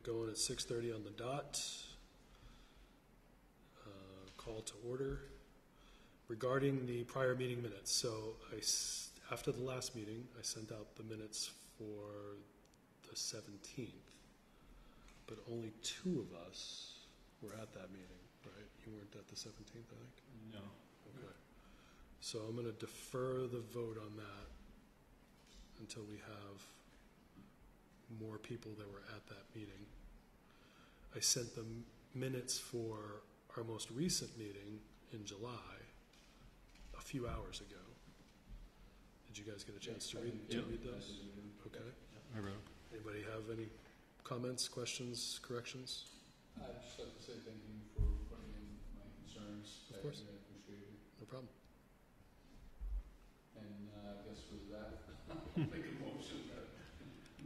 get going at 6:30 on the dot. Call to order. Regarding the prior meeting minutes, so after the last meeting, I sent out the minutes for the 17th, but only 2 of us were at that meeting, right? You weren't at the 17th, I think? No. Okay. So I'm going to defer the vote on that until we have more people that were at that meeting. I sent the minutes for our most recent meeting in July a few hours ago. Did you guys get a chance to read those? Okay. I wrote. Anybody have any comments, questions, corrections? I'd just like to say thank you for putting in my concerns. Of course. I appreciate it. No problem. And I guess with that, I'll make a motion that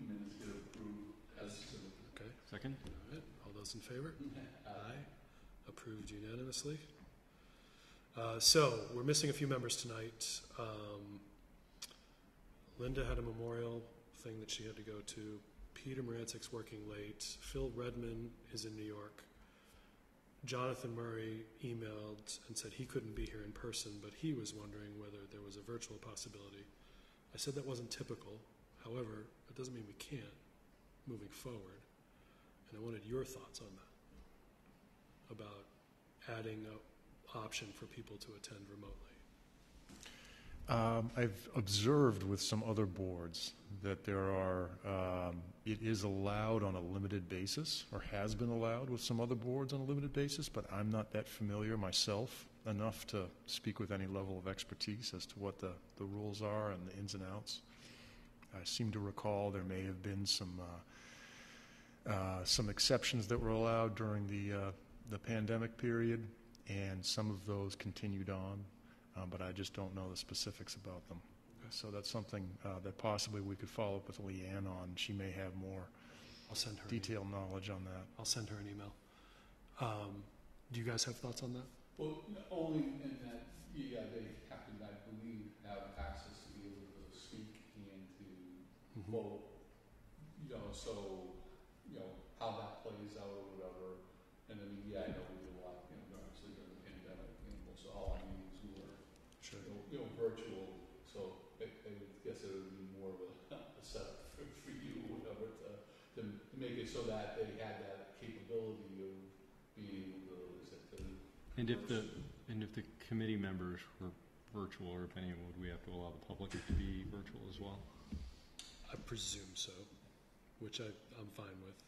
minutes get approved as submitted. Okay. Second? All right. All those in favor? Aye. Approved unanimously. So we're missing a few members tonight. Linda had a memorial thing that she had to go to. Peter Morancic's working late. Phil Redman is in New York. Jonathan Murray emailed and said he couldn't be here in person, but he was wondering whether there was a virtual possibility. I said that wasn't typical. However, it doesn't mean we can't moving forward. And I wanted your thoughts on that, about adding an option for people to attend remotely. I've observed with some other boards that there are, it is allowed on a limited basis, or has been allowed with some other boards on a limited basis, but I'm not that familiar myself enough to speak with any level of expertise as to what the rules are and the ins and outs. I seem to recall there may have been some exceptions that were allowed during the pandemic period, and some of those continued on. But I just don't know the specifics about them. So that's something that possibly we could follow up with Leanne on. She may have more detailed knowledge on that. I'll send her an email. Do you guys have thoughts on that? Well, only in that, yeah, they have to, I believe, have access to be able to speak and to vote, so, how that plays out or whatever. And I mean, yeah, I know we did a lot, obviously during the pandemic, most all our meetings were, virtual. So I guess it would be more of a setup for you or whatever to make it so that they had that capability of being able to. And if the committee members were virtual, or if any, would we have to allow the public to be virtual as well? I presume so, which I'm fine with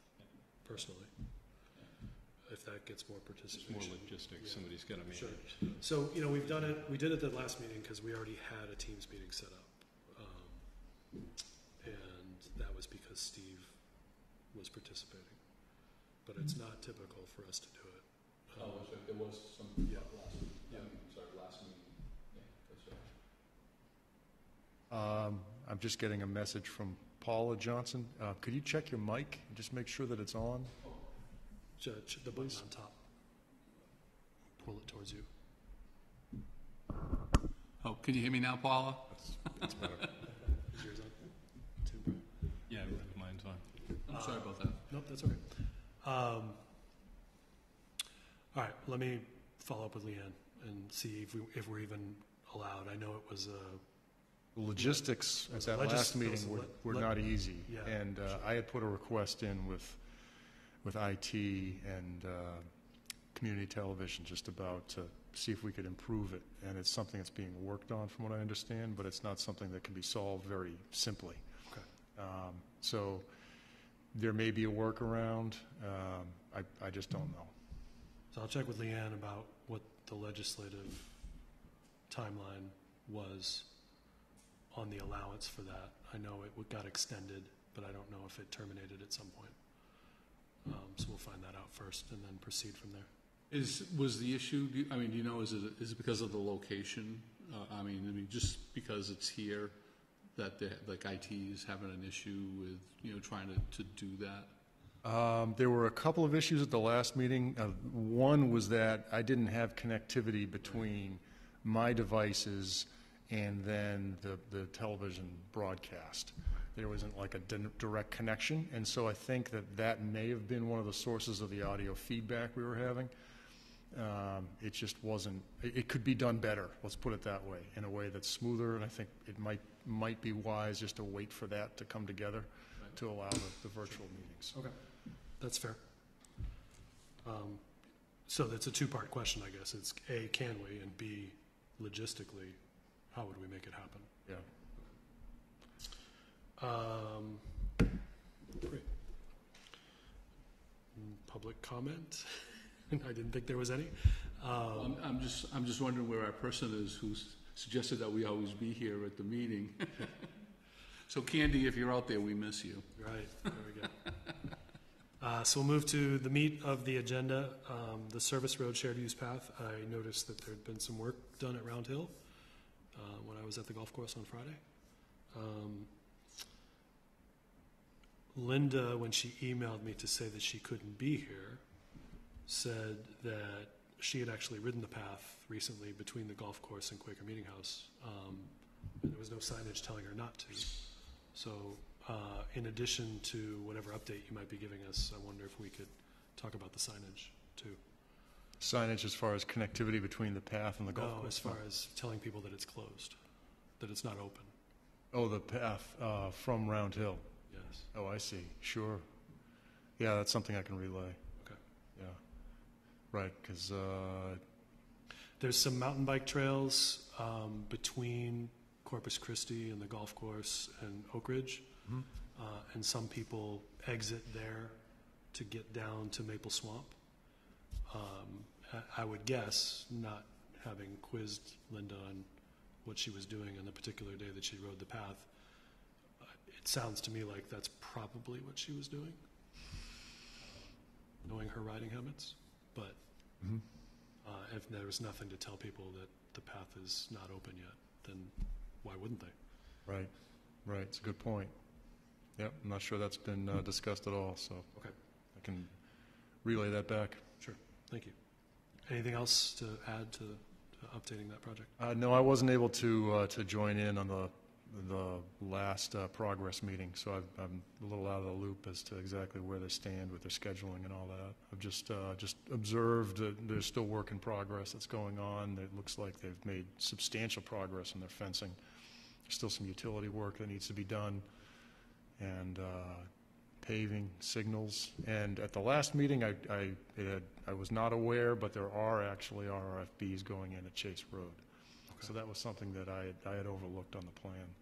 personally. If that gets more participation. It's more logistics. Yeah. Somebody's got to manage. Sure. So, we've done it. We did it the last meeting because we already had a Teams meeting set up. And that was because Steve was participating. But it's not typical for us to do it. There was some last week. Yeah. Last meeting. Yeah, that's right. I'm just getting a message from Paula Johnson. Could you check your mic and just make sure that it's on? The button on top. Pull it towards you. Oh, can you hear me now, Paula? That's better. Is yours on? Yeah, mine's on. I'm sorry about that. Nope, that's okay. All right, let me follow up with Leanne and see if we're even allowed. I know it was The logistics at that last meeting were not easy. Yeah, and sure. I had put a request in with IT and community television just about to see if we could improve it. And it's something that's being worked on from what I understand, but it's not something that can be solved very simply. Okay. So there may be a workaround. I just don't know. So I'll check with Leanne about what the legislative timeline was on the allowance for that. I know it got extended, but I don't know if it terminated at some point. So we'll find that out first and then proceed from there. Was the issue? Do you know? Is it because of the location? I mean, just because it's here, that IT is having an issue with trying to do that. There were a couple of issues at the last meeting. One was that I didn't have connectivity between my devices and then the television broadcast. There wasn't like a direct connection, and so I think that may have been one of the sources of the audio feedback we were having. It just wasn't, it could be done better, let's put it that way, in a way that's smoother, and I think it might be wise just to wait for that to come together to allow the virtual meetings. Okay, that's fair. So that's a two-part question, I guess. It's A, can we, and B, logistically, how would we make it happen? Yeah. Great. Public comment? I didn't think there was any. I'm just wondering where our person is who suggested that we always be here at the meeting. So Candy, if you're out there, we miss you. Right, there we go. So we'll move to the meat of the agenda, the service road shared use path. I noticed that there had been some work done at Round Hill when I was at the golf course on Friday. Linda, when she emailed me to say that she couldn't be here, said that she had actually ridden the path recently between the golf course and Quaker Meeting House, and there was no signage telling her not to. So in addition to whatever update you might be giving us, I wonder if we could talk about the signage too. Signage as far as connectivity between the path and the golf No, course? as far as telling people that it's closed, that it's not open. Oh, the path from Round Hill. Yes. Oh, I see. Sure. Yeah, that's something I can relay. Okay. Yeah. Right, because There's some mountain bike trails between Corpus Christi and the golf course and Oak Ridge, and some people exit there to get down to Maple Swamp. I would guess, not having quizzed Linda on what she was doing on the particular day that she rode the path, it sounds to me like that's probably what she was doing, knowing her riding habits. But if there was nothing to tell people that the path is not open yet, then why wouldn't they? right, right. It's a good point. Yep, I'm not sure that's been discussed at all, so Okay, I can relay that back. sure. Thank you. Anything else to add to updating that project? No, I wasn't able to join in on the last progress meeting, so I'm a little out of the loop as to exactly where they stand with their scheduling and all that. I've just observed that there's still work in progress that's going on. It looks like they've made substantial progress in their fencing. There's still some utility work that needs to be done, and paving, signals. And at the last meeting, I was not aware, but there are actually RFBs going in at Chase Road. So that was something that I had overlooked on the plan.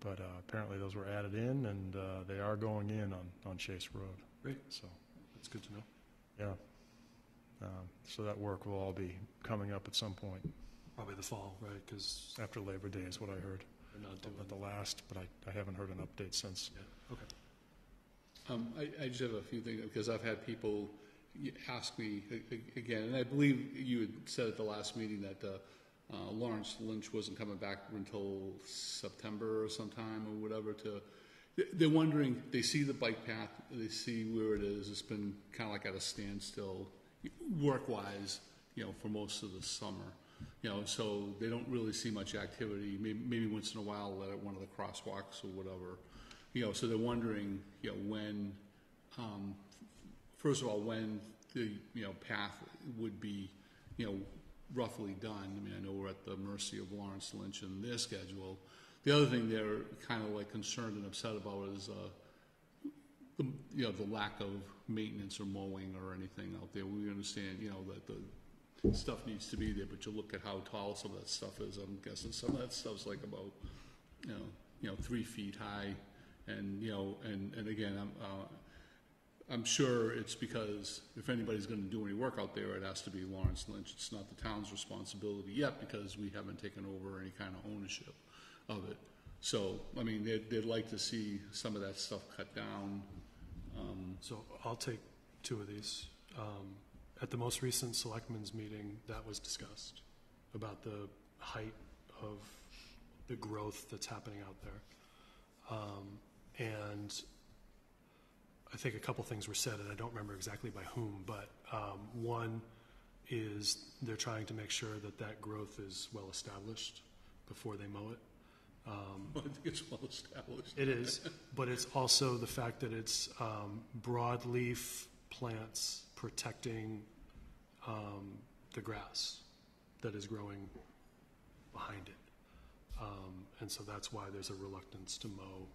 But apparently those were added in, and they are going in on Chase Road. Great. So, That's good to know. yeah. So that work will all be coming up at some point. Probably the fall, right? Because After Labor Day is what I heard they're not doing at the last, but I haven't heard an update since. Yeah. Okay. I just have a few things, because I've had people ask me again, and I believe you had said at the last meeting that Lawrence Lynch wasn't coming back until September or sometime or whatever. They're wondering, they see the bike path, they see where it is. It's been kind of like at a standstill work-wise, for most of the summer. So they don't really see much activity, maybe once in a while at one of the crosswalks or whatever. So they're wondering, when, first of all, when the, path would be, roughly done. I mean, I know we're at the mercy of Lawrence Lynch and their schedule. The other thing they're kind of like concerned and upset about is, the lack of maintenance or mowing or anything out there. We understand, that the stuff needs to be there, but you look at how tall some of that stuff is. I'm guessing some of that stuff's like about, 3 feet high. And, and again, I'm sure it's because if anybody's going to do any work out there, it has to be Lawrence Lynch. It's not the town's responsibility yet, because we haven't taken over any kind of ownership of it. So, I mean, they'd like to see some of that stuff cut down. So I'll take two of these. At the most recent selectmen's meeting, that was discussed, about the height of the growth that's happening out there. And I think a couple things were said, and I don't remember exactly by whom, but one is they're trying to make sure that growth is well established before they mow it. I think it's well established. It is, but it's also the fact that it's broadleaf plants protecting the grass that is growing behind it. And so that's why there's a reluctance to mow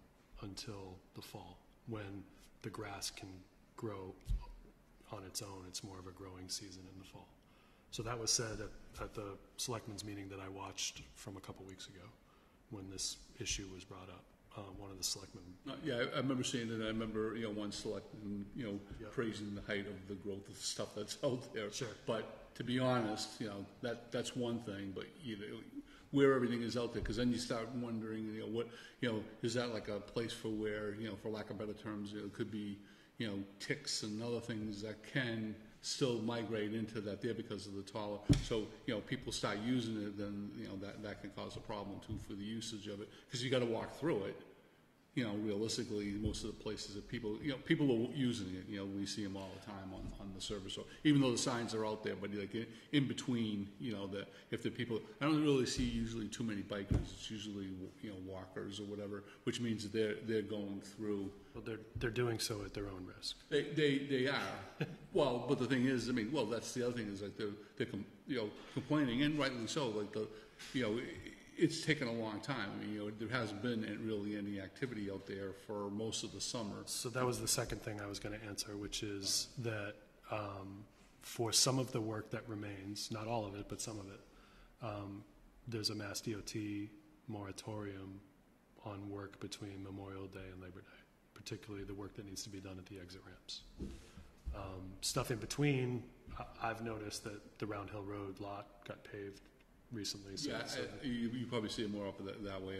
until the fall, when the grass can grow on its own. It's more of a growing season in the fall. So that was said at the selectmen's meeting that I watched from a couple weeks ago when this issue was brought up. One of the selectmen. Yeah, I remember seeing it. I remember, one selectman, Yep. praising the height of the growth of stuff that's out there. Sure. But to be honest, that's one thing, but where everything is out there, because then you start wondering, what, is that like a place for where, for lack of better terms, it could be, ticks and other things that can still migrate into that there because of the taller. So, people start using it, then, that can cause a problem too for the usage of it, because you got to walk through it. Realistically, most of the places that people are using it. We see them all the time on the service road, even though the signs are out there. But like in between, if the people, I don't really see usually too many bikers. It's usually walkers or whatever, which means that they're going through. Well, they're doing so at their own risk. They are. Well, but the thing is, that's the other thing is like they're complaining, and rightly so. Like it's taken a long time. There hasn't been really any activity out there for most of the summer. So that was the second thing I was going to answer, which is that for some of the work that remains, not all of it, but some of it, there's a Mass DOT moratorium on work between Memorial Day and Labor Day, particularly the work that needs to be done at the exit ramps. Stuff in between, I've noticed that the Round Hill Road lot got paved recently. So, Yeah, you probably see it more up that way.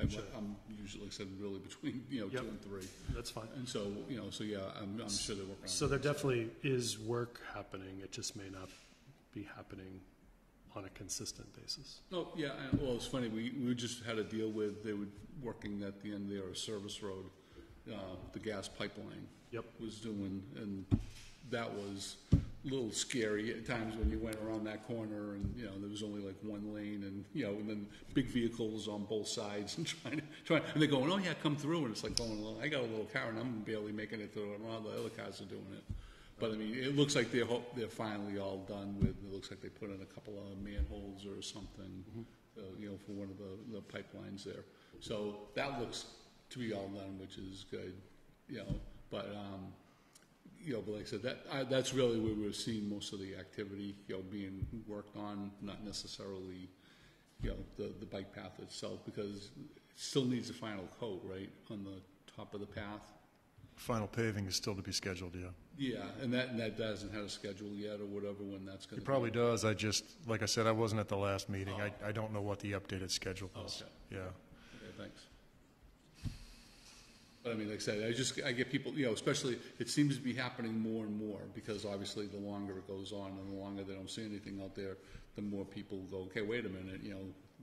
Sure. I'm usually said really between 2 and 3, that's fine. and so so yeah, I'm sure they're working on. So there definitely is work happening. It just may not be happening on a consistent basis. Oh yeah, well it's funny. We just had a deal with they were working at the end there, a service road, the gas pipeline. Yep. Was doing, and that was a little scary at times when you went around that corner and there was only like one lane and and then big vehicles on both sides and trying and they're going, oh yeah, come through, and it's like going along. I got a little car and I'm barely making it through, and all the other cars are doing it. But it looks like they're finally all done with. It looks like they put in a couple of manholes or something, for one of the pipelines there. So that looks to be all done, which is good, But but like I said, that's really where we're seeing most of the activity, being worked on, not necessarily, the bike path itself, because it still needs a final coat, right, on the top of the path. Final paving is still to be scheduled, yeah. Yeah, and that doesn't have a schedule yet or whatever when that's going to be. It probably does. Like I said, I wasn't at the last meeting. I don't know what the updated schedule is. Okay. Yeah. Okay, thanks. But like I said, I get people, especially, it seems to be happening more and more, because obviously the longer it goes on and the longer they don't see anything out there, the more people go, okay, wait a minute,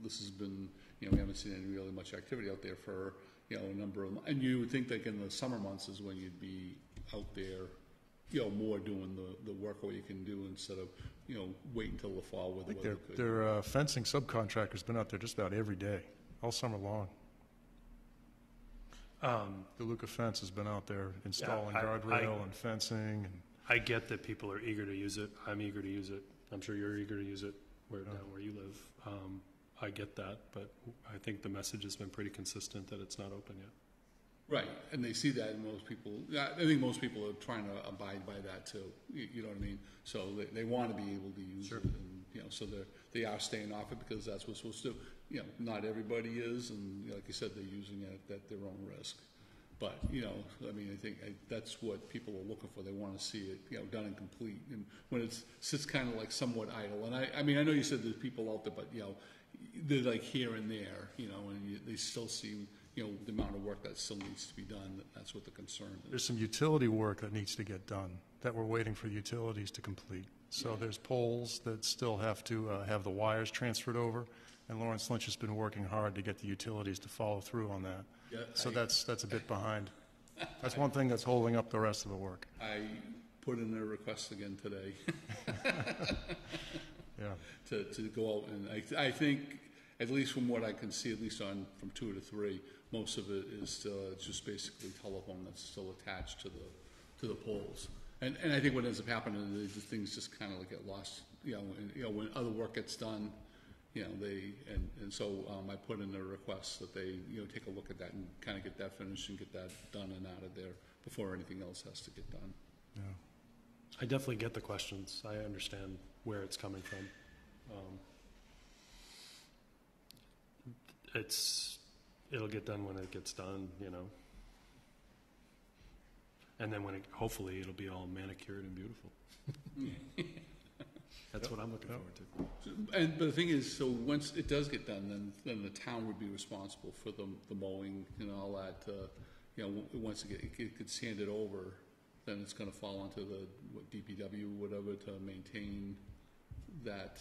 this has been, we haven't seen any really much activity out there for, a number of, and you would think like in the summer months is when you'd be out there, more doing the work what you can do instead of, wait until the fall with the weather good. Their fencing subcontractor's been out there just about every day, all summer long. The Luca Fence has been out there installing guardrail and fencing. And I get that people are eager to use it. I'm eager to use it. I'm sure you're eager to use it down where you live. I get that, but I think the message has been pretty consistent that it's not open yet. Right, and they see that, and most people, I think most people are trying to abide by that too. You know what I mean? So they want to be able to use Sure. it, and so they are staying off it because that's what's supposed to do. Not everybody is, and like you said, they're using it at their own risk. But I think that's what people are looking for. They want to see it, done and complete. And when it sits kind of like somewhat idle, and I know you said there's people out there, but they're like here and there, and they still see. The amount of work that still needs to be done. That's what the concern is. there's some utility work that needs to get done that we're waiting for the utilities to complete. So there's poles that still have to have the wires transferred over, and Lawrence Lynch has been working hard to get the utilities to follow through on that. Yeah, So that's a bit behind. That's one thing that's holding up the rest of the work. I put in a request again today Yeah. to go out, and I think at least from what I can see, at least from 2 to 3, most of it is just basically telephone that's still attached to the poles. And I think what ends up happening is the things just kind of like get lost, when other work gets done, so I put in a request that they, take a look at that and kind of get that finished and get that done and out of there before anything else has to get done. Yeah. I definitely get the questions. I understand where it's coming from. It'll get done when it gets done, and then hopefully it'll be all manicured and beautiful. That's what I'm looking forward to. But the thing is, so once it does get done, then the town would be responsible for the mowing and all that. Once it gets sanded over, then it's going to fall onto the DPW, whatever, to maintain that,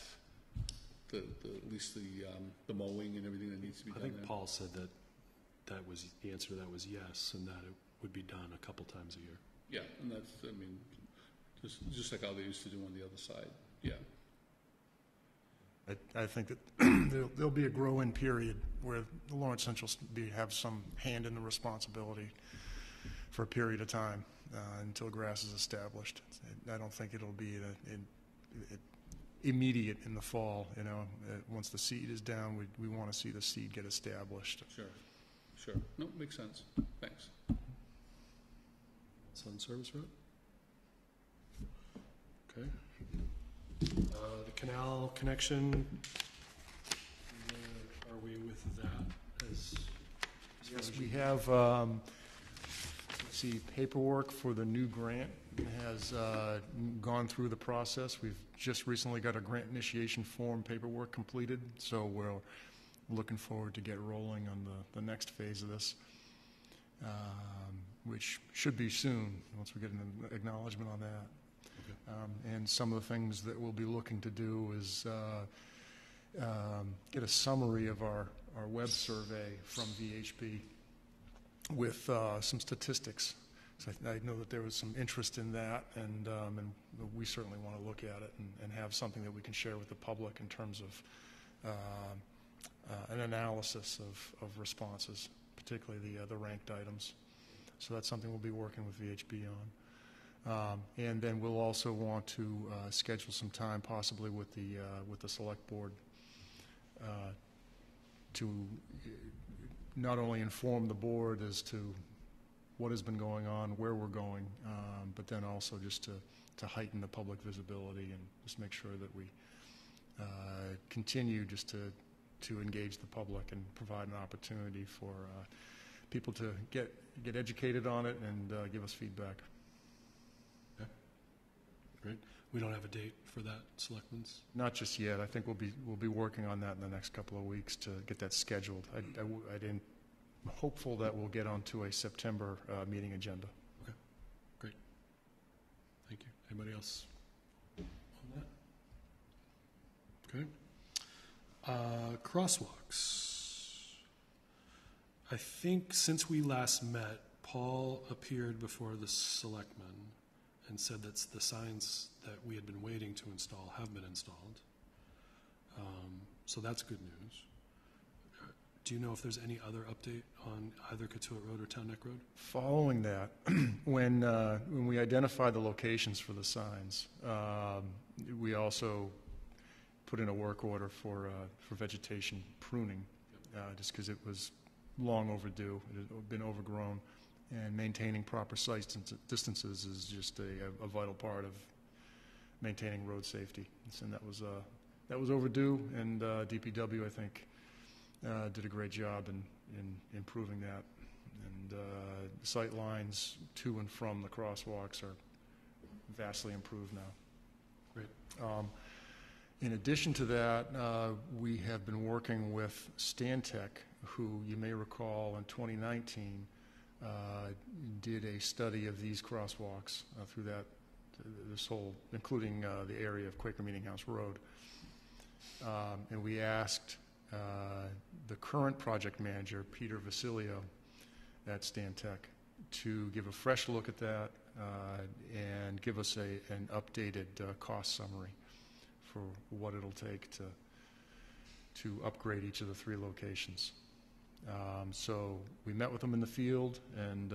at least the mowing and everything that needs to be done. I think Paul said that was the answer to that was yes, and that it would be done a couple times a year. Yeah, and that's, just like how they used to do on the other side. Yeah. I think that there'll be a grow-in period where the Lawrence Central have some hand in the responsibility for a period of time until grass is established. I don't think it'll be immediate in the fall. Once the seed is down, we want to see the seed get established. Sure. No, makes sense. Thanks. Sun Service Road? Okay. The canal connection, where are we with that? Yes, we have, paperwork for the new grant has gone through the process. We've just recently got a grant initiation form paperwork completed, so we're looking forward to get rolling on the next phase of this, which should be soon, once we get an acknowledgement on that. And some of the things that we'll be looking to do is get a summary of our web survey from VHB with some statistics. So I know that there was some interest in that, and we certainly want to look at it and have something that we can share with the public in terms of an analysis of responses, particularly the ranked items. So that's something we'll be working with VHB on. And then we'll also want to schedule some time, possibly with the select board, to not only inform the board as to what has been going on, where we're going, but then also just to heighten the public visibility and just make sure that we continue just to engage the public and provide an opportunity for people to get educated on it and give us feedback. Great. We don't have a date for that, Selectmen's? Not just yet. I think we'll be working on that in the next couple of weeks to get that scheduled. I'm hopeful that we'll get onto a September meeting agenda. Okay. Great. Thank you. Anybody else on that? Okay. Crosswalks. I think since we last met, Paul appeared before the Selectmen and said that the signs that we had been waiting to install have been installed. So that's good news. Do you know if there's any other update on either Katuitt Road or Town Neck Road? Following that, when we identified the locations for the signs, we also put in a work order for vegetation pruning, just because it was long overdue. It had been overgrown, and maintaining proper sight distances is just a vital part of maintaining road safety. And that was overdue, and DPW, I think, did a great job in improving that. And sight lines to and from the crosswalks are vastly improved now. Great. In addition to that, we have been working with Stantec, who you may recall in 2019 did a study of these crosswalks through this whole, including the area of Quaker Meeting House Road. And we asked the current project manager, Peter Vasilio at Stantec, to give a fresh look at that and give us an updated cost summary for what it'll take to upgrade each of the 3 locations. So we met with him in the field and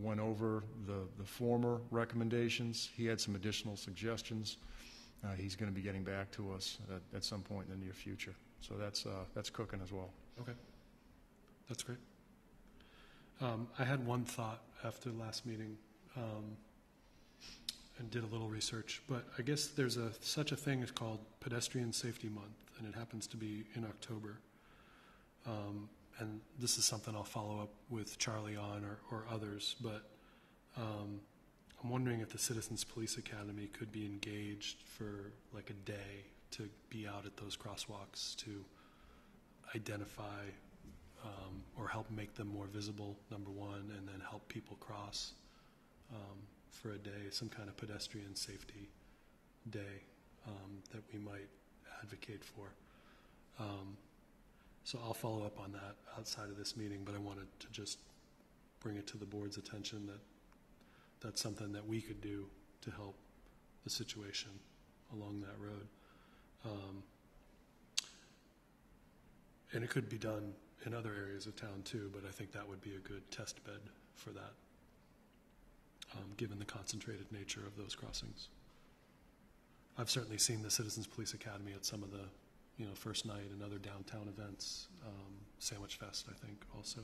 went over the former recommendations. He had some additional suggestions. He's going to be getting back to us at some point in the near future. So that's cooking as well. Okay. That's great. I had one thought after the last meeting and did a little research, but I guess there's such a thing as called Pedestrian Safety Month, and it happens to be in October. And this is something I'll follow up with Charlie on or others, but I'm wondering if the Citizens Police Academy could be engaged for like a day to be out at those crosswalks to identify or help make them more visible, number one, and then help people cross for a day, some kind of pedestrian safety day that we might advocate for. So I'll follow up on that outside of this meeting, but I wanted to just bring it to the board's attention that that's something that we could do to help the situation along that road. And it could be done in other areas of town too, but I think that would be a good test bed for that, given the concentrated nature of those crossings. I've certainly seen the Citizens Police Academy at some of the first night and other downtown events, Sandwich Fest, I think, also.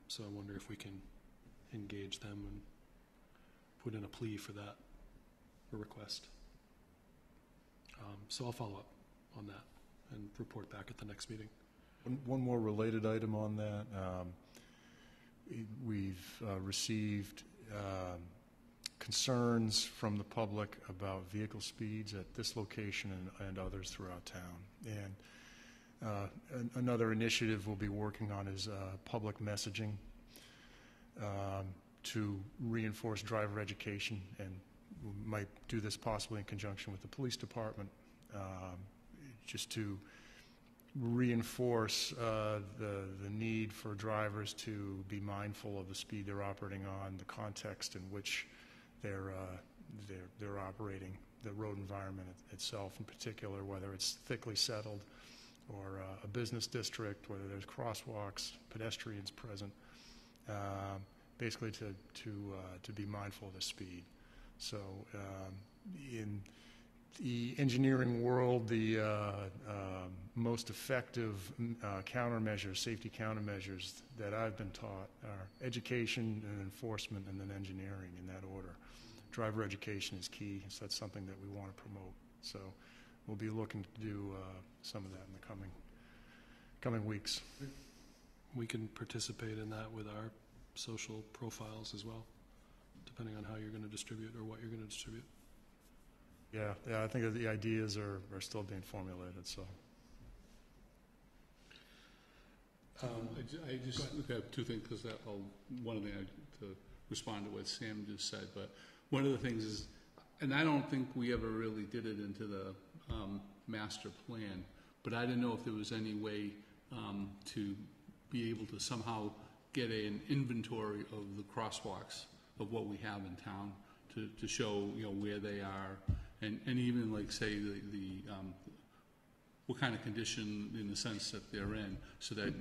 So I wonder if we can engage them and put in a plea for that, a request. So I'll follow up on that and report back at the next meeting. One more related item on that. We've received concerns from the public about vehicle speeds at this location and others throughout town. And another initiative we'll be working on is public messaging to reinforce driver education, and we might do this possibly in conjunction with the police department, just to reinforce the need for drivers to be mindful of the speed they're operating on, the context in which they're operating, the road environment itself in particular, whether it's thickly settled or a business district, whether there's crosswalks, pedestrians present, basically to be mindful of the speed. So in the engineering world, the most effective countermeasures, safety countermeasures that I've been taught are education and enforcement, and then engineering in that order. Driver education is key, so that's something that we want to promote. So we'll be looking to do some of that in the coming weeks. We can participate in that with our social profiles as well, depending on how you're going to distribute or what you're going to distribute. Yeah, I think the ideas are still being formulated, so. I just have 2 things, because one of the to respond to what Sam just said, but one of the things is, and I don't think we ever really did it into the master plan, but I didn't know if there was any way to be able to somehow get an inventory of the crosswalks of what we have in town to show where they are, and even like say the what kind of condition in the sense that they're in, so that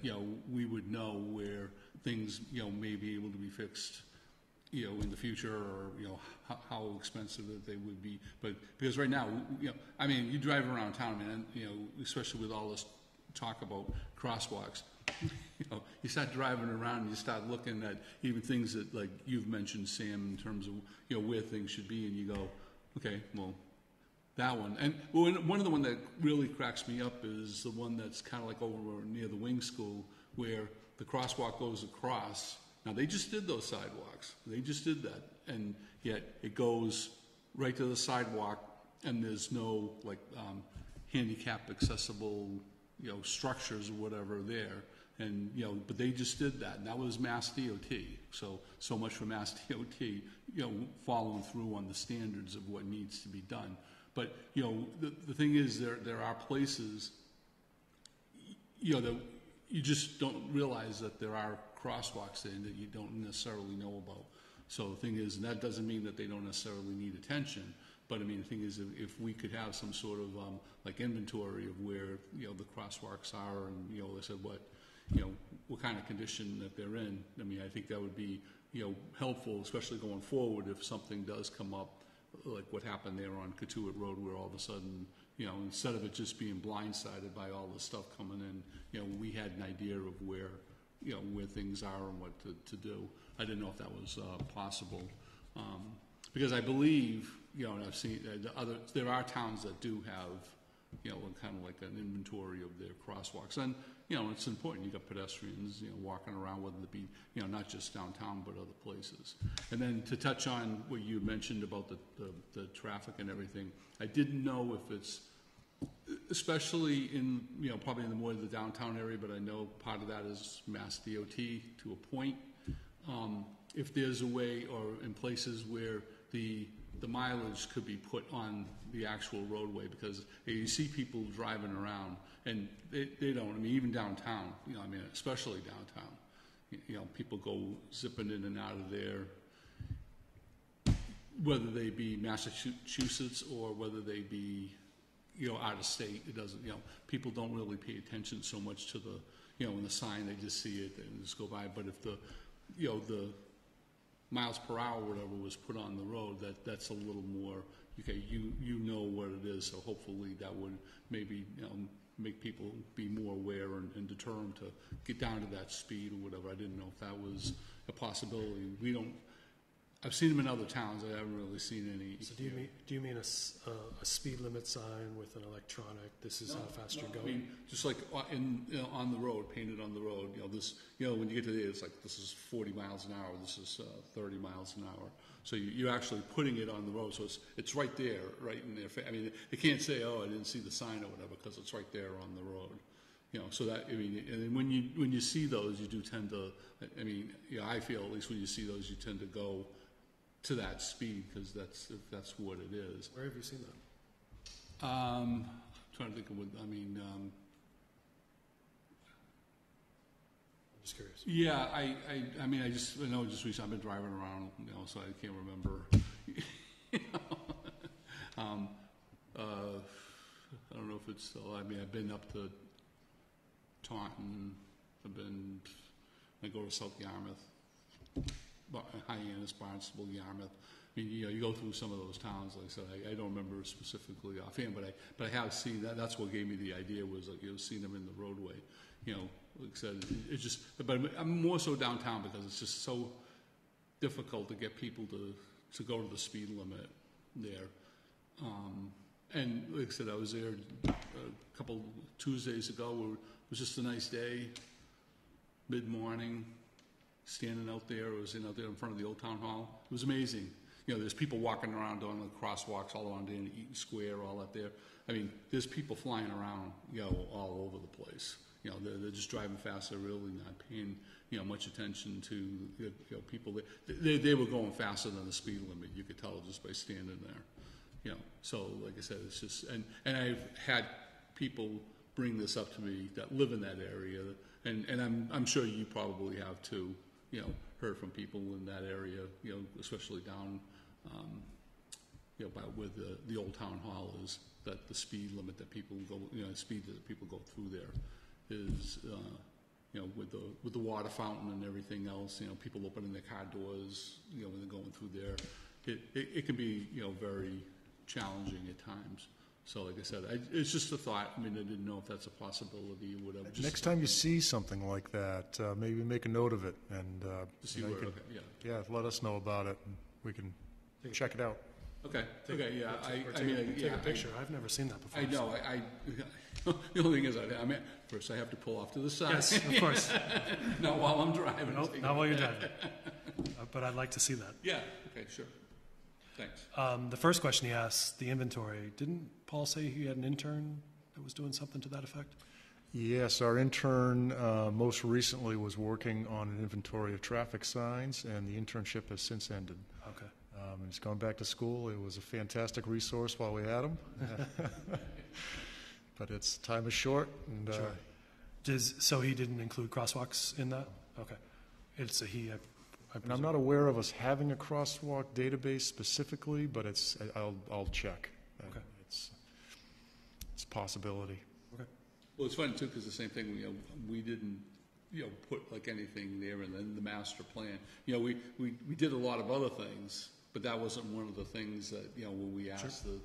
we would know where things may be able to be fixed in the future, or how expensive that they would be. But because right now I mean, you drive around town, man, especially with all this talk about crosswalks, you start driving around and you start looking at even things that, like you've mentioned, Sam, in terms of where things should be, and you go, okay, well, that one. And one of the one that really cracks me up is the one that's kind of like over near the Wing School, where the crosswalk goes across. Now, they just did those sidewalks. They just did that. And yet it goes right to the sidewalk, and there's no like handicap accessible structures or whatever there. And but they just did that, and that was Mass DOT. So much for Mass DOT, following through on the standards of what needs to be done. But the thing is, there are places that you just don't realize that there are crosswalks there that you don't necessarily know about. So the thing is, and that doesn't mean that they don't necessarily need attention, But I mean, the thing is, if we could have some sort of like inventory of where, you know, the crosswalks are, and, you know, they said what kind of condition that they're in. I mean, I think that would be, you know, helpful, especially going forward if something does come up, like what happened there on Katuitt Road, where all of a sudden, you know, instead of it just being blindsided by all the stuff coming in, you know, we had an idea of where, you know, where things are and what to do. I didn't know if that was possible, because I believe, you know, and I've seen there are towns that do have, you know, kind of like an inventory of their crosswalks, and you know, it's important. You got pedestrians, you know, walking around, whether it be, you know, not just downtown but other places. And then to touch on what you mentioned about the traffic and everything, I didn't know if it's, especially in, you know, probably in the more of the downtown area, but I know part of that is Mass DOT to a point. If there's a way, or in places where the mileage could be put on the actual roadway, because you see people driving around and they don't, I mean, even downtown, you know, I mean, especially downtown, you know, people go zipping in and out of there, whether they be Massachusetts or whether they be, you know, out of state. It doesn't, you know, people don't really pay attention so much to the, you know, in the sign, they just see it and just go by. But if the, you know, the miles per hour, whatever was put on the road, that's a little more, okay, you know what it is, so hopefully that would maybe, you know, make people be more aware and deter them to get down to that speed or whatever. I didn't know if that was a possibility. I've seen them in other towns. I haven't really seen any. So do you mean a speed limit sign with an electronic, this is how fast you're going? I mean, just like on the road, painted on the road, you know, this, you know, when you get to there, it's like, this is 40 miles an hour, this is 30 miles an hour. So you're actually putting it on the road, so it's right there, right in there. I mean, they can't say, oh, I didn't see the sign or whatever, because it's right there on the road. You know, so that, I mean, and when you see those, you do tend to, I mean, you know, I feel at least when you see those, you tend to go to that speed, because that's what it is. Where have you seen that? I'm trying to think of what, I mean, I'm just curious. yeah, I mean, I know just recently I've been driving around, you know, so I can't remember. You know, I don't know if it's still, I mean, I've been up to Taunton, I go to South Yarmouth, Hyannis, Barnstable, Yarmouth. I mean, you know, you go through some of those towns. Like I said, I don't remember specifically offhand, but I have seen that. That's what gave me the idea, was like, you know, seeing them in the roadway. You know, like I said, it's just. But I'm more so downtown, because it's just so difficult to get people to go to the speed limit there. And like I said, I was there a couple Tuesdays ago, where it was just a nice day, mid-morning, standing out there. I was out there in front of the old town hall. It was amazing. You know, there's people walking around doing the crosswalks all around in Eaton Square, all out there. I mean, there's people flying around, you know, all over the place. You know, they're just driving fast. They're really not paying, you know, much attention to, you know, people. They were going faster than the speed limit. You could tell just by standing there. You know, so like I said, it's just, and I've had people bring this up to me that live in that area, and I'm sure you probably have too. You know, heard from people in that area, you know, especially down, you know, by where the old town hall is, that the speed limit that people go, you know, the speed that people go through there is, you know, with the water fountain and everything else, you know, people opening their car doors, you know, when they're going through there, it can be, you know, very challenging at times. So, like I said, it's just a thought. I mean, I didn't know if that's a possibility or whatever. Next time you see something like that, maybe make a note of it, and see you know, where, you okay, yeah, let us know about it, and we can check it out. Okay, yeah. Take a picture. I've never seen that before. I know. The only thing is, I mean, first I have to pull off to the side. Yes, of course. Not while I'm driving. Nope, not while you're driving. But I'd like to see that. Yeah. Okay. Sure. Thanks. The first question he asked, the inventory. Didn't Paul say he had an intern that was doing something to that effect? Yes, our intern most recently was working on an inventory of traffic signs, and the internship has since ended. Okay. He's gone back to school. It was a fantastic resource while we had him. But its time is short. And, sure. So he didn't include crosswalks in that? Okay. It's a he. And I'm not aware of us having a crosswalk database specifically, but I'll check. Okay. It's a possibility. Well, it's funny too, because the same thing, we didn't, put like anything there, and then the master plan. We did a lot of other things, but that wasn't one of the things that, when we asked the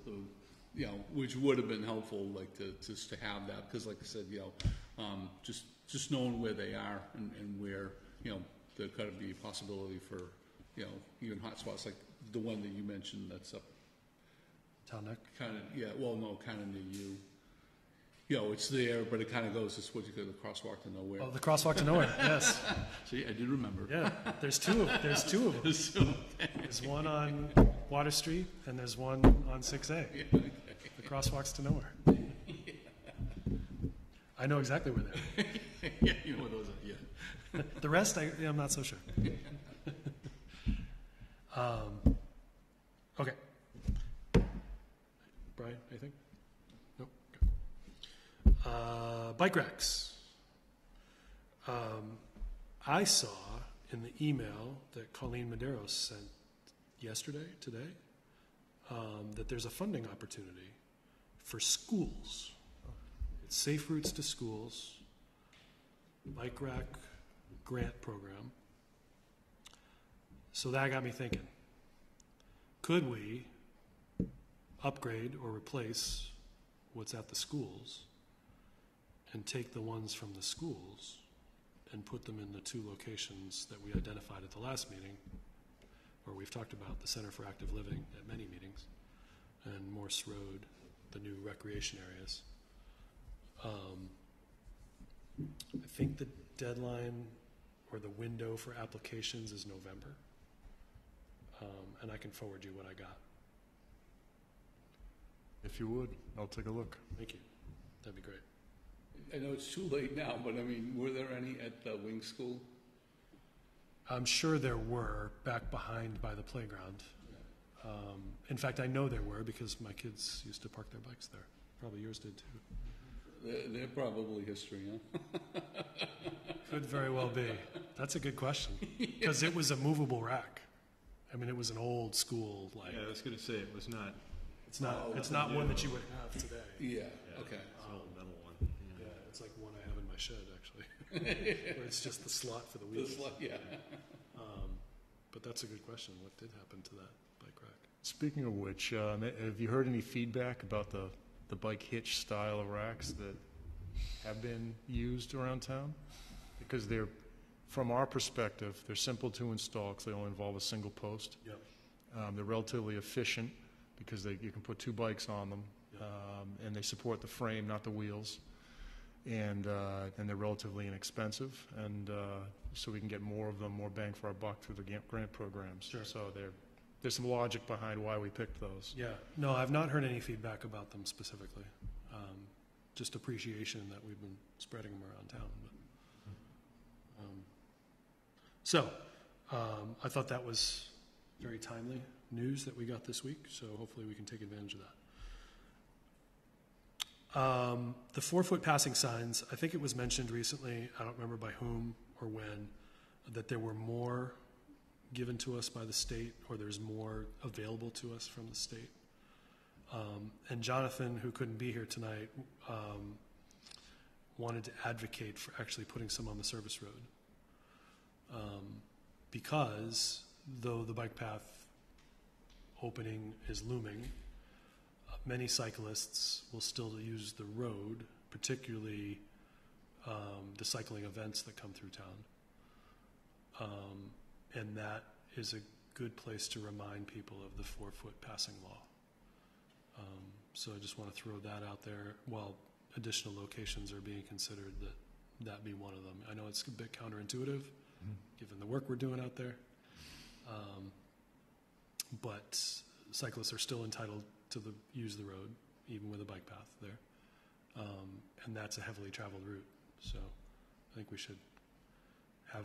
which would have been helpful, like to have that, because like I said, just knowing where they are and where, there could be a possibility for, even hot spots like the one that you mentioned that's up. Town Neck? Kind of near you. It's there, but it kind of goes, it's what you call the crosswalk to nowhere. Oh, the crosswalk to nowhere, yes. See, I did remember. Yeah, there's two of them. There's one on Water Street, and there's one on 6A. Yeah, okay. The crosswalks to nowhere. I know exactly where they are. Yeah, you know what those are, yeah. The rest, I'm not so sure. Okay. Brian, anything? Nope. Okay. Bike racks. I saw in the email that Colleen Medeiros sent today, that there's a funding opportunity for schools. It's Safe Routes to Schools, bike rack grant program. So that got me thinking, could we upgrade or replace what's at the schools and take the ones from the schools and put them in the two locations that we identified at the last meeting, where we've talked about the Center for Active Living at many meetings, and Morse Road, the new recreation areas. I think the deadline or the window for applications is November, and I can forward you what I got. If you would, I'll take a look. Thank you. That'd be great. I know it's too late now, but I mean, were there any at the wing school? I'm sure there were back behind by the playground. In fact, I know there were because my kids used to park their bikes there. Probably yours did too. They're probably history, huh? Could very well be. That's a good question. Because it was a movable rack. I mean, it was an old school, like. Yeah, I was going to say, it was not. It's not one that you would have today. Yeah, okay. It's an old metal one. Yeah, it's like one I have in my shed, actually. Where it's just the slot for the wheels. Yeah. But that's a good question. What did happen to that bike rack? Speaking of which, have you heard any feedback about the bike hitch style of racks that have been used around town? Because from our perspective, they're simple to install because they only involve a single post. Yep. They're relatively efficient because you can put two bikes on them, and they support the frame, not the wheels. And they're relatively inexpensive, and so we can get more of them, more bang for our buck through the grant programs. Sure. So there's some logic behind why we picked those. Yeah. No, I've not heard any feedback about them specifically. Just appreciation that we've been spreading them around town. But, I thought that was very timely news that we got this week, so hopefully we can take advantage of that. The 4-foot passing signs, I think it was mentioned recently, I don't remember by whom or when, that there were more given to us by the state, or there's more available to us from the state. And Jonathan, who couldn't be here tonight, wanted to advocate for actually putting some on the service road. Because though the bike path opening is looming, many cyclists will still use the road, particularly the cycling events that come through town. And that is a good place to remind people of the 4-foot passing law. So I just want to throw that out there while additional locations are being considered, that be one of them. I know it's a bit counterintuitive, given the work we're doing out there. But cyclists are still entitled to use the road, even with a bike path there. And that's a heavily traveled route. So I think we should have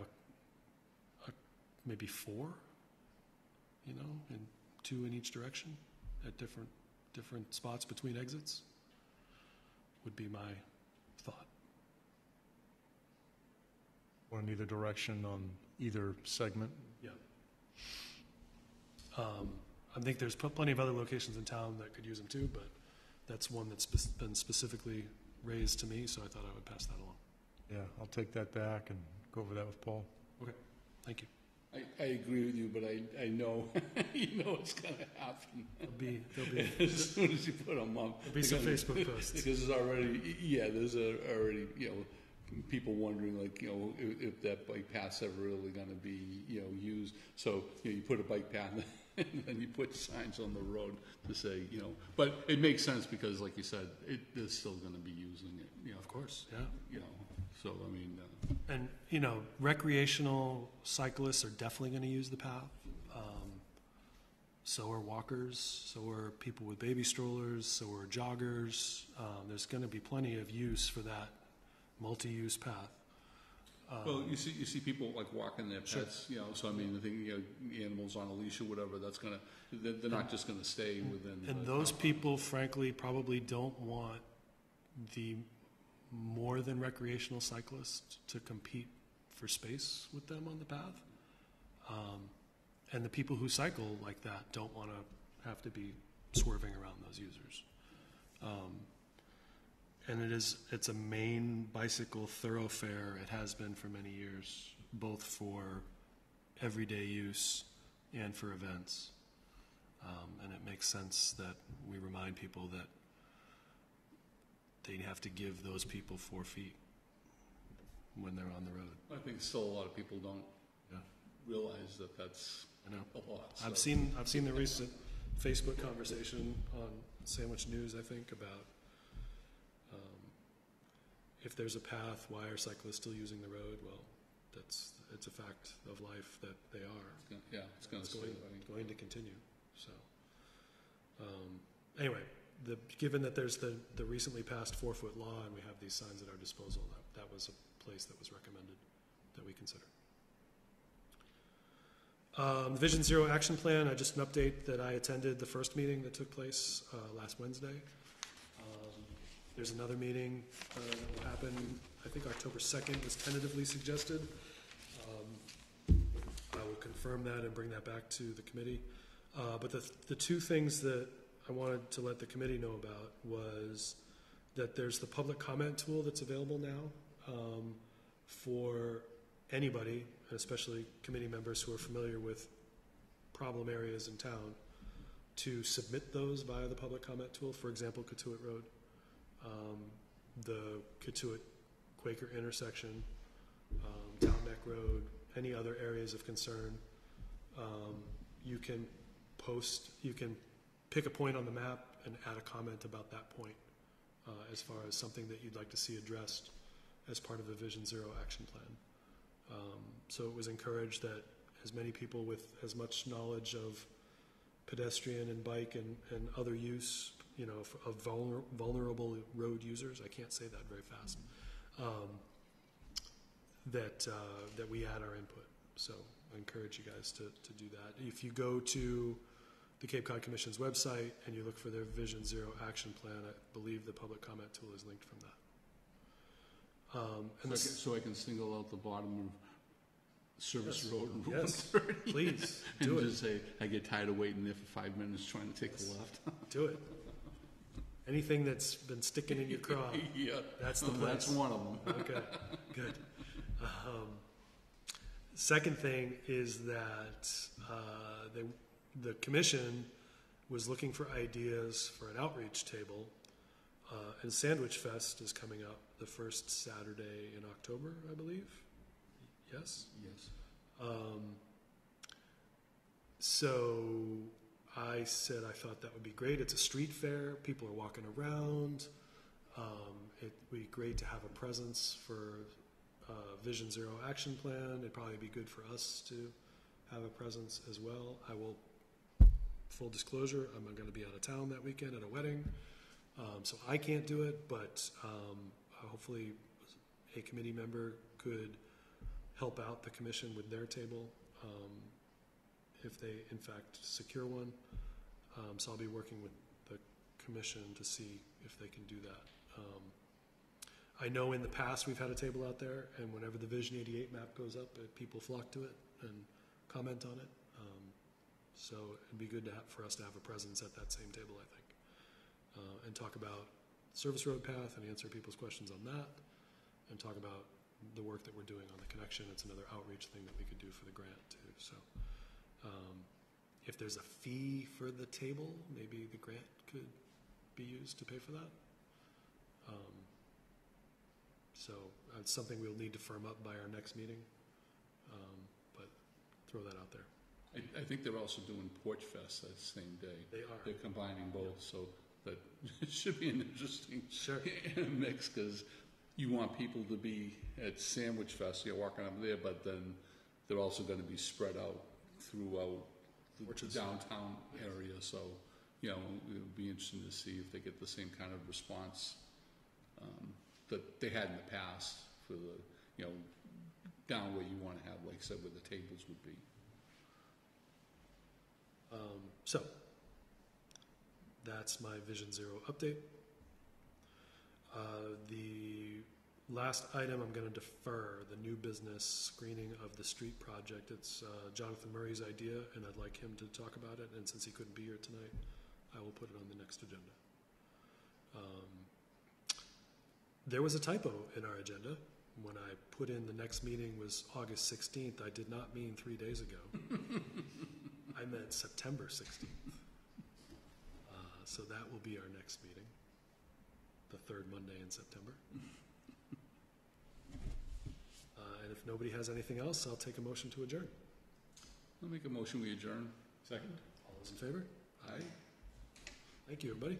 maybe 4, and 2 in each direction at different spots between exits would be my thought. Or in either direction on either segment? Yeah. I think there's plenty of other locations in town that could use them too, but that's one that's been specifically raised to me, so I thought I would pass that along. Yeah, I'll take that back and go over that with Paul. Thank you. I agree with you, but I know, you know what's gonna happen. There'll be As soon as you put them up. there'll be some Facebook posts. Because there's already, already, you know, people wondering, like, you know, if that bike path's ever really gonna be, you know, used. So, you know, you put a bike path and then you put signs on the road to say, you know, but it makes sense because, like you said, they're still gonna be using it, you know. Of course, yeah. You know, so, I mean, And, you know, recreational cyclists are definitely going to use the path. So are walkers, so are people with baby strollers, so are joggers. There's going to be plenty of use for that multi-use path. well, you see people like walking their pets, you know, so I mean, the thing, you know, animals on a leash or whatever, that's gonna, they're not just gonna stay within. And the those compound. people, frankly, probably don't want the more than recreational cyclists to compete for space with them on the path. And the people who cycle like that don't want to have to be swerving around those users. And it's a main bicycle thoroughfare. It has been for many years, both for everyday use and for events. And it makes sense that we remind people that they have to give those people 4 feet when they're on the road. I think still a lot of people don't Yeah. realize that that's I know. a lot. I've so. seen the recent Facebook conversation on Sandwich News, I think, about if there's a path, why are cyclists still using the road? Well, it's a fact of life that they are. It's gonna stay. Going to continue. So, anyway, given that there's the recently passed 4-foot law and we have these signs at our disposal, that was a place that was recommended that we consider. The Vision Zero Action Plan, just an update that I attended the first meeting that took place last Wednesday. There's another meeting that will happen, I think October 2nd was tentatively suggested. I will confirm that and bring that back to the committee. But the two things that I wanted to let the committee know about was that there's the public comment tool that's available now for anybody, and especially committee members who are familiar with problem areas in town, to submit those via the public comment tool. For example, Katuitt Road, the Katuitt Quaker intersection, Town Neck Road, any other areas of concern. You can pick a point on the map and add a comment about that point as far as something that you'd like to see addressed as part of the Vision Zero action plan. So it was encouraged that as many people with as much knowledge of pedestrian and bike and other use, you know, of vulnerable road users, I can't say that very fast, that we add our input. So I encourage you guys to do that. If you go to the Cape Cod Commission's website and you look for their Vision Zero action plan, I believe the public comment tool is linked from that. So I can single out the bottom of Service Yes. Road and Route Yes. 130. Please And do it. just say, I get tired of waiting there for 5 minutes trying to take Yes. a left. Do it. Anything that's been sticking in your craw, Yeah, that's the place. that's one of them. Okay, good. Second thing is that the commission was looking for ideas for an outreach table, and Sandwich Fest is coming up the first Saturday in October, I believe. Yes? Yes. So I said I thought that would be great. It's a street fair. People are walking around. It would be great to have a presence for Vision Zero action plan. It'd probably be good for us to have a presence as well. I will, full disclosure, I'm going to be out of town that weekend at a wedding, so I can't do it, but hopefully a committee member could help out the commission with their table if they in fact secure one. So I'll be working with the commission to see if they can do that. I know in the past we've had a table out there, and whenever the Vision 88 map goes up, people flock to it and comment on it. So it'd be good for us to have a presence at that same table, I think, and talk about service road path and answer people's questions on that, and talk about the work that we're doing on the connection. It's another outreach thing that we could do for the grant too. So if there's a fee for the table, maybe the grant could be used to pay for that. So it's something we'll need to firm up by our next meeting, but throw that out there. I think they're also doing Porch Fest that same day. They are. They're combining both, so that it should be an interesting mix, because you want people to be at Sandwich Fest, you're walking up there, but then they're also going to be spread out throughout the downtown area. So, you know, it would be interesting to see if they get the same kind of response that they had in the past for the, you know, down where you want to have, like I said, where the tables would be. So that's my Vision Zero update. The last item I'm going to defer, the new business screening of the street project. It's Jonathan Murray's idea, and I'd like him to talk about it. And since he couldn't be here tonight, I will put it on the next agenda. There was a typo in our agenda. When I put in the next meeting was August 16th, I did not mean 3 days ago. I meant September 16th. So that will be our next meeting, the third Monday in September. And if nobody has anything else, I'll take a motion to adjourn. I'll make a motion, we adjourn. Second? All those in favor? Aye. Thank you, everybody.